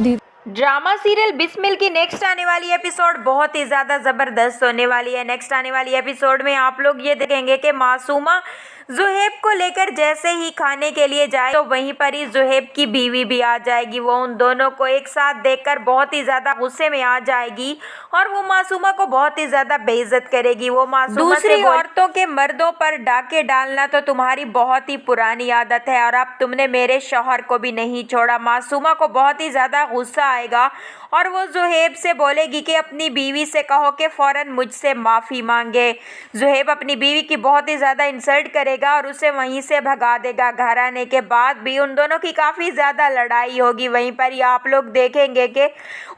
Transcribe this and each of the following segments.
Drama serial Bismil की next आने वाली एपिसोड बहुत ही ज़्यादा ज़बरदस्त होने वाली है। नेक्स्ट आने वाली एपिसोड में आप लोग ये देखेंगे कि मासूमा ज़ुहैब को लेकर जैसे ही खाने के लिए जाए तो वहीं पर ही ज़ुहैब की बीवी भी आ जाएगी। वो उन दोनों को एक साथ देखकर बहुत ही ज़्यादा गुस्से में आ जाएगी और वो मासूमा को बहुत ही ज़्यादा बेइज्जत करेगी। वो मासूमा दूसरी औरतों के मर्दों पर डाके डालना तो तुम्हारी बहुत ही पुरानी आदत है और अब तुमने मेरे शौहर को भी नहीं छोड़ा। मासूमा को बहुत ही ज़्यादा गुस्सा आएगा और वो ज़ुहैब से बोलेगी कि अपनी बीवी से कहो कि फ़ौरन मुझसे माफ़ी मांगे। ज़ुहैब अपनी बीवी की बहुत ही ज़्यादा इंसल्ट करेगा और उसे वहीं से भगा देगा। घर आने के बाद भी उन दोनों की काफ़ी ज़्यादा लड़ाई होगी। वहीं पर ही आप लोग देखेंगे कि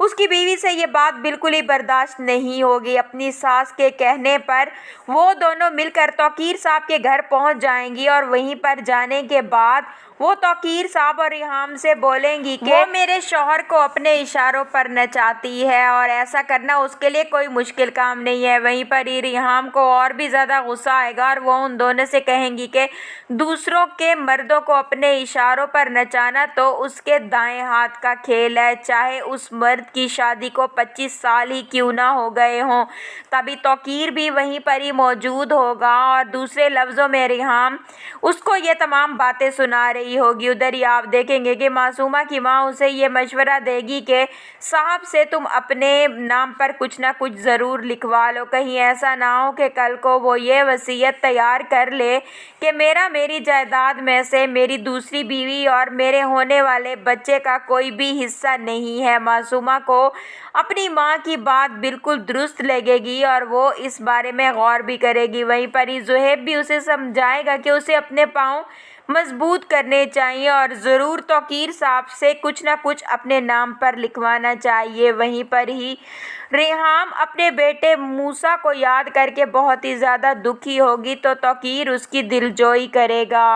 उसकी बीवी से ये बात बिल्कुल ही बर्दाश्त नहीं होगी। अपनी सास के कहने पर वो दोनों मिलकर तौकीर साहब के घर पहुंच जाएंगी और वहीं पर जाने के बाद वो तौकीर साहब और रिहाम से बोलेंगी कि वो मेरे शौहर को अपने इशारों पर नचाती है और ऐसा करना उसके लिए कोई मुश्किल काम नहीं है। वहीं पर ही रिहाम को और भी ज़्यादा गुस्सा आएगा और वो उन दोनों से कहेंगी कि दूसरों के मर्दों को अपने इशारों पर नचाना तो उसके दाएं हाथ का खेल है, चाहे उस मर्द की शादी को 25 साल ही क्यों ना हो गए हों। तभी तौकीर भी वहीं पर ही मौजूद होगा और दूसरे लफ्ज़ों में रिहाम उसको ये तमाम बातें सुना रही होगी। उधर ही आप देखेंगे कि मासूमा की माँ उसे ये मशवरा देगी कि साहब से तुम अपने नाम पर कुछ ना कुछ ज़रूर लिखवा लो, कहीं ऐसा ना हो कि कल को वो ये वसीयत तैयार कर ले कि मेरी जायदाद में से मेरी दूसरी बीवी और मेरे होने वाले बच्चे का कोई भी हिस्सा नहीं है। मासूमा को अपनी माँ की बात बिल्कुल दुरुस्त लगेगी और वो इस बारे में गौर भी करेगी। वहीं पर ही ज़ुहैब भी उसे समझाएगा कि उसे अपने पाँव मजबूत करने चाहिए और ज़रूर तौकीर साहब से कुछ ना कुछ अपने नाम पर लिखवाना चाहिए। वहीं पर ही रेहाम अपने बेटे मूसा को याद करके बहुत ही ज़्यादा दुखी होगी तो तौकीर उसकी दिलजोई करेगा।